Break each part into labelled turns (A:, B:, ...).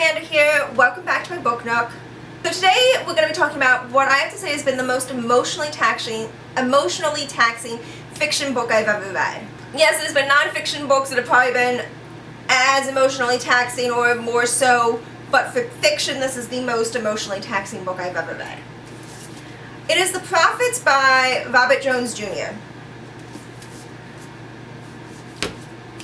A: Amanda here. Welcome back to my book nook. So today we're going to be talking about what I have to say has been the most emotionally taxing fiction book I've ever read. Yes, there's been non-fiction books that have probably been as emotionally taxing or more so, but for fiction this is the most emotionally taxing book I've ever read. It is The Prophets by Robert Jones Jr.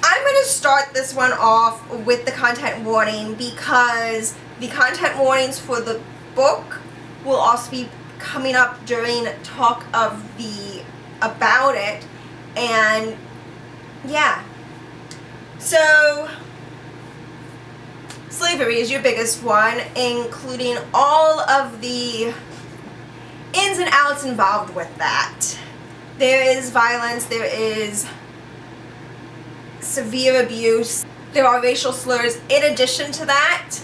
A: I'm going to start this one off with the content warning because the content warnings for the book will also be coming up during talk about it, and yeah. So, slavery is your biggest one, including all of the ins and outs involved with that. There is violence, there is severe abuse, there are racial slurs. In addition to that,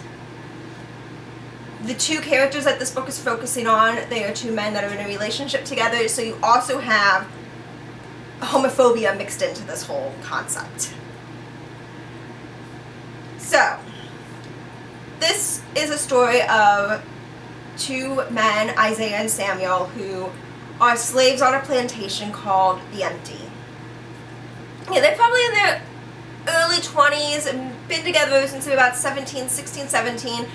A: the two characters that this book is focusing on, they are two men that are in a relationship together, so you also have homophobia mixed into this whole concept. So, this is a story of two men, Isaiah and Samuel, who are slaves on a plantation called The Empty. Yeah, they're probably in their early 20s and been together since they're about 16, 17.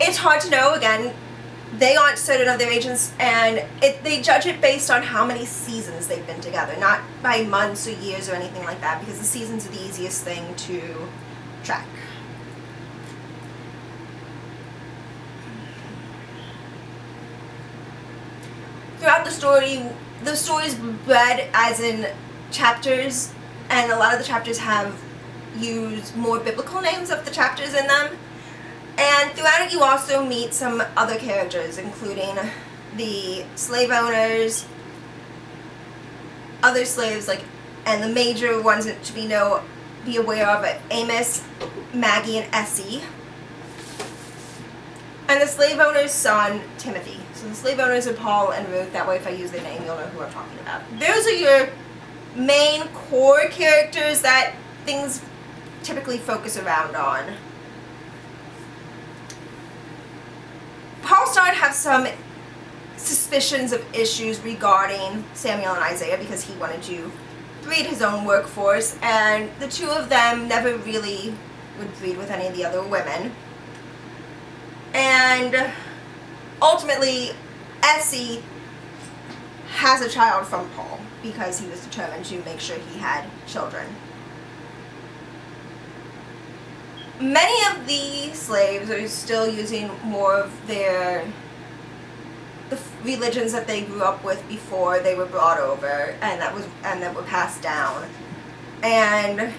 A: It's hard to know. Again, they aren't certain of their ages, and they judge it based on how many seasons they've been together, not by months or years or anything like that, because the seasons are the easiest thing to track. Throughout the story's read as in chapters, and a lot of the chapters have used more biblical names of the chapters in them. And throughout it you also meet some other characters, including the slave owners, other slaves, and the major ones that to be aware of are Amos, Maggie, and Essie. And the slave owner's son, Timothy. So the slave owners are Paul and Ruth. That way if I use their name, you'll know who I'm talking about. Those are your main core characters that things typically focus around on. Paul started to have some suspicions of issues regarding Samuel and Isaiah because he wanted to breed his own workforce, and the two of them never really would breed with any of the other women. And ultimately, Essie has a child from Paul because he was determined to make sure he had children. Many of the slaves are still using more of the religions that they grew up with before they were brought over, and that were passed down. And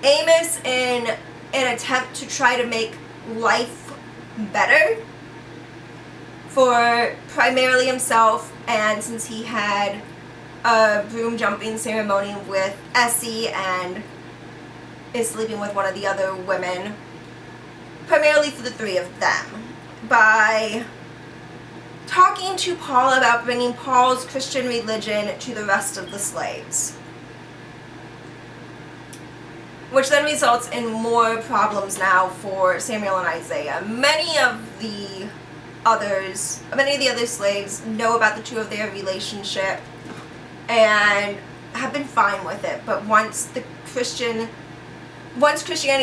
A: Amos, in an attempt to try to make life better for primarily himself, and since he had a broom jumping ceremony with Essie and is sleeping with one of the other women, primarily for the three of them, by talking to Paul about bringing Paul's Christian religion to the rest of the slaves, which then results in more problems now for Samuel and Isaiah. Many of the other slaves know about the two of their relationship and have been fine with it, but once Christianity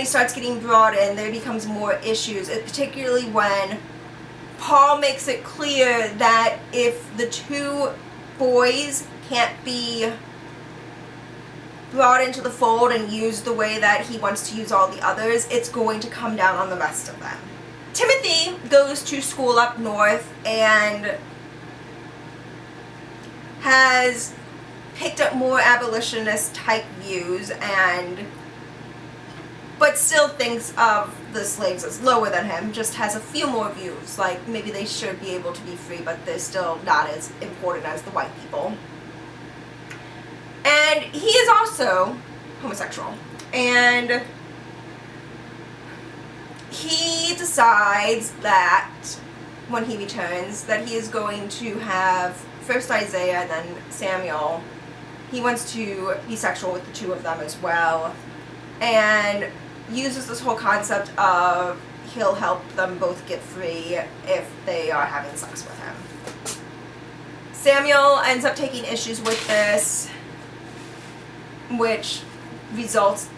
A: starts getting brought in, there becomes more issues, particularly when Paul makes it clear that if the two boys can't be brought into the fold and used the way that he wants to use all the others, it's going to come down on the rest of them. Timothy goes to school up north and has picked up more abolitionist type views, but still thinks of the slaves as lower than him, just has a few more views, like maybe they should be able to be free, but they're still not as important as the white people. And he is also homosexual, and he decides that when he returns that he is going to have first Isaiah and then Samuel. He wants to be sexual with the two of them as well. And uses this whole concept of he'll help them both get free if they are having sex with him. Samuel ends up taking issues with this, which results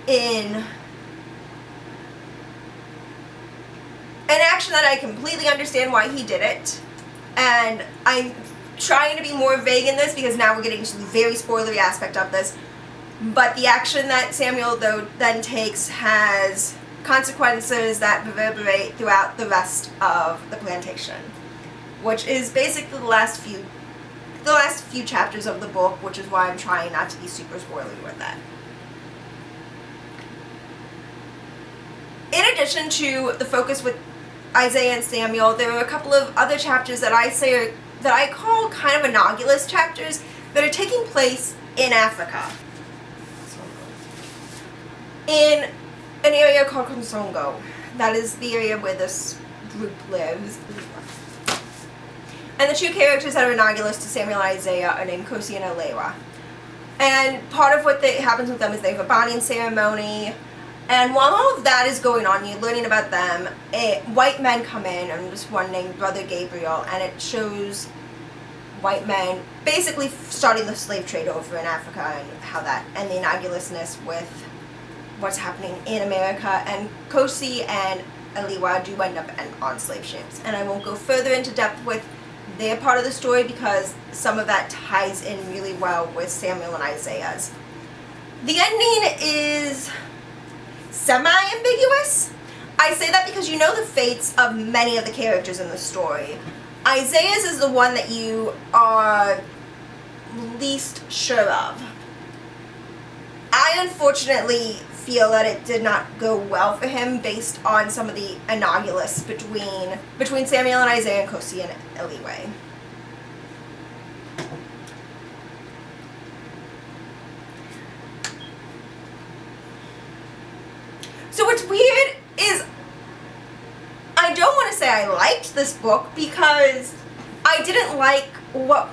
A: in an action that I completely understand why he did it, and I'm trying to be more vague in this because now we're getting to the very spoilery aspect of this, but the action that Samuel though then takes has consequences that reverberate throughout the rest of the plantation, which is basically the last few chapters of the book, which is why I'm trying not to be super spoilery with that. In addition to the focus with Isaiah and Samuel, there are a couple of other chapters that I call kind of innocuous chapters that are taking place in Africa. In an area called Konsongo. That is the area where this group lives. And the two characters that are innocuous to Samuel and Isaiah are named Kosi and Alewa. And part of what happens with them is they have a bonding ceremony. And while all of that is going on, you're learning about them, white men come in, and there's one named Brother Gabriel, and it shows white men basically starting the slave trade over in Africa and how that, and the innocuousness with what's happening in America. And Kosi and Alewa do end up on slave ships. And I won't go further into depth with their part of the story because some of that ties in really well with Samuel and Isaiah's. The ending is semi-ambiguous. I say that because you know the fates of many of the characters in the story. Isaiah's is the one that you are least sure of. I unfortunately feel that it did not go well for him based on some of the innocuous between Samuel and Isaiah and Kosi and Eliwe. So what's weird is I don't want to say I liked this book because I didn't like what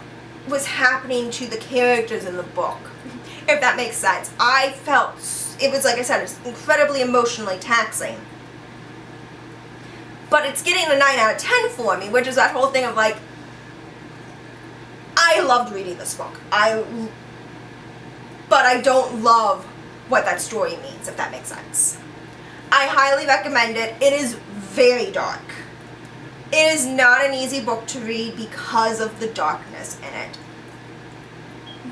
A: was happening to the characters in the book, if that makes sense. I felt it was, like I said, it's incredibly emotionally taxing. But it's getting a 9 out of 10 for me, which is that whole thing of like, I loved reading this book. But I don't love what that story means, if that makes sense. I highly recommend it. It is very dark. It is not an easy book to read because of the darkness in it.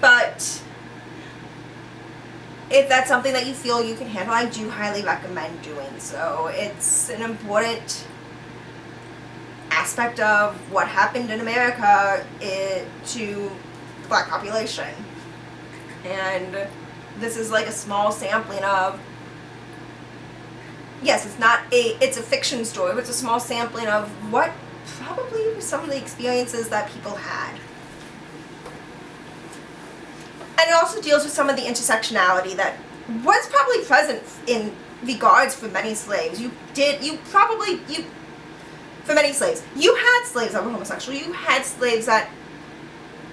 A: But if that's something that you feel you can handle, I do highly recommend doing so. It's an important aspect of what happened in America to the black population. And this is like a small sampling of, yes, it's a fiction story, but it's a small sampling of what probably were some of the experiences that people had. And it also deals with some of the intersectionality that was probably present in regards for many slaves. For many slaves. You had slaves that were homosexual. You had slaves that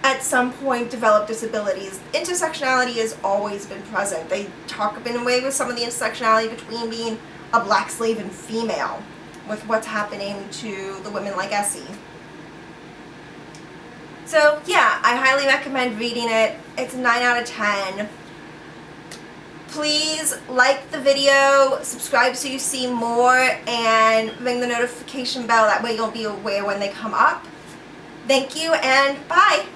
A: at some point developed disabilities. Intersectionality has always been present. They talk in a way with some of the intersectionality between being a black slave and female, with what's happening to the women like Essie. So yeah, I highly recommend reading it. It's a 9 out of 10. Please like the video, subscribe so you see more, and ring the notification bell. That way you'll be aware when they come up. Thank you and bye.